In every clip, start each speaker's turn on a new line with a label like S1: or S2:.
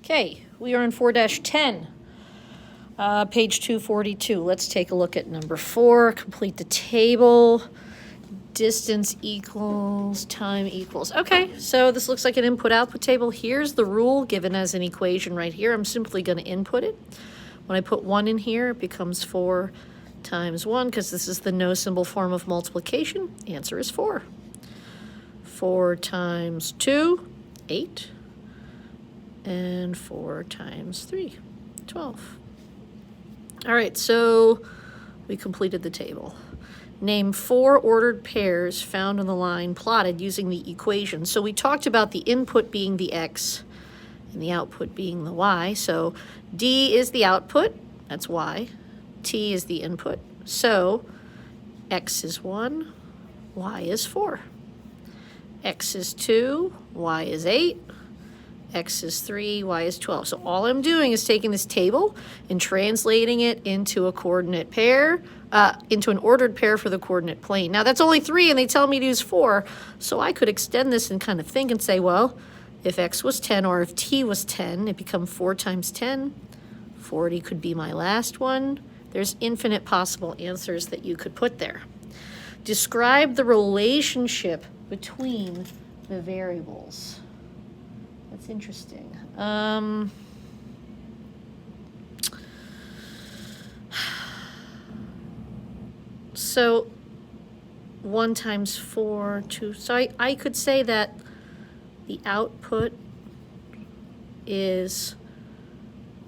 S1: Okay, we are on 4-10, page 242. Let's take a look at number 4. Complete the table. Distance equals time equals. Okay, so this looks like an input-output table. Here's the rule given as an equation right here. I'm simply going to input it. When I put 1 in here, it becomes 4 times 1, because this is the no symbol form of multiplication. Answer is 4. 4 times 2, 8. And 4 times 3, 12. All right, so we completed the table. Name 4 ordered pairs found on the line plotted using the equation. So we talked about the input being the x and the output being the y. So D is the output, that's y. T is the input. So x is 1, y is 4. X is 2, y is 8. X is 3, y is 12. So all I'm doing is taking this table and translating it into a coordinate pair, into an ordered pair for the coordinate plane. Now that's only 3 and they tell me to use 4, so I could extend this and kind of think and say, well, if x was 10 or if t was 10, it becomes 4 times 10. 40 could be my last one. There's infinite possible answers that you could put there. Describe the relationship between the variables. That's interesting. So 1 times 4, 2. So I could say that the output is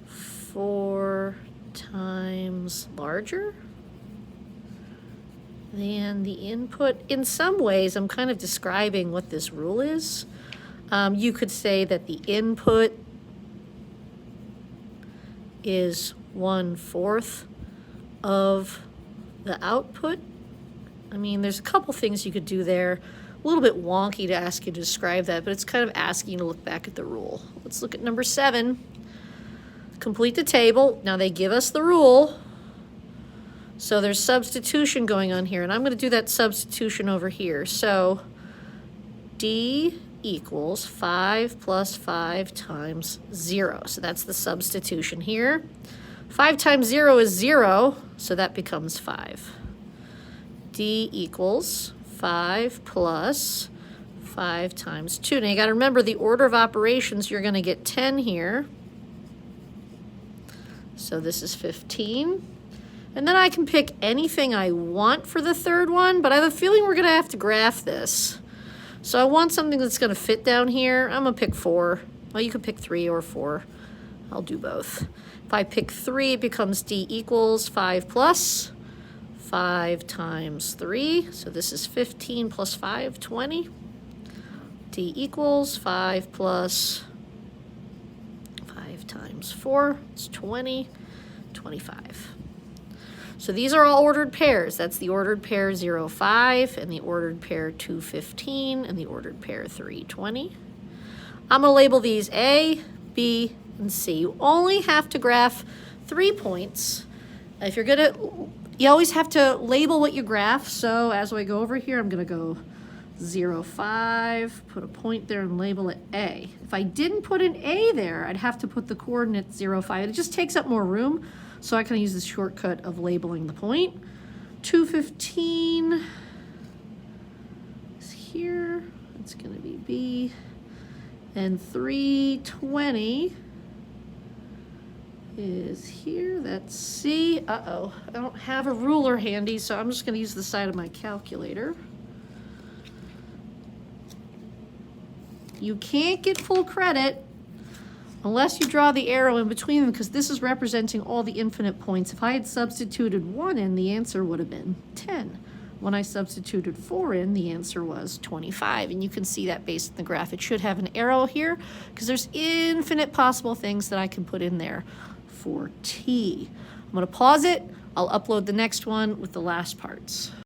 S1: 4 times larger than the input. In some ways, I'm kind of describing what this rule is. You could say that the input is 1/4 of the output. I mean, there's a couple things you could do there. A little bit wonky to ask you to describe that, but it's kind of asking you to look back at the rule. Let's look at number 7. Complete the table. Now they give us the rule. So there's substitution going on here, and I'm going to do that substitution over here. So D equals 5 plus 5 times 0. So that's the substitution here. 5 times 0 is 0, so that becomes 5. D equals 5 plus 5 times 2. Now you got to remember the order of operations. You're going to get 10 here. So this is 15. And then I can pick anything I want for the third one, but I have a feeling we're going to have to graph this. So I want something that's going to fit down here. I'm going to pick 4. Well, you could pick 3 or 4. I'll do both. If I pick 3, it becomes D equals 5 plus 5 times 3. So this is 15 plus 5, 20. D equals 5 plus 5 times 4. It's 20, 25. So these are all ordered pairs. That's the ordered pair 0, 5, and the ordered pair 2, 15, and the ordered pair 3, 20. I'm going to label these A, B, and C. You only have to graph 3 points. If you're going to, you always have to label what you graph. So as I go over here, I'm going to go 0, 5, put a point there and label it A. If I didn't put an A there, I'd have to put the coordinate 0, 5. It just takes up more room. So I can use the shortcut of labeling the point. 215 is here. That's going to be B. And 320 is here. That's C. Uh-oh. I don't have a ruler handy, so I'm just going to use the side of my calculator. You can't get full credit unless you draw the arrow in between them, because this is representing all the infinite points. If I had substituted 1 in, the answer would have been 10. When I substituted 4 in, the answer was 25. And you can see that based on the graph. It should have an arrow here, because there's infinite possible things that I can put in there for T. I'm going to pause it. I'll upload the next one with the last parts.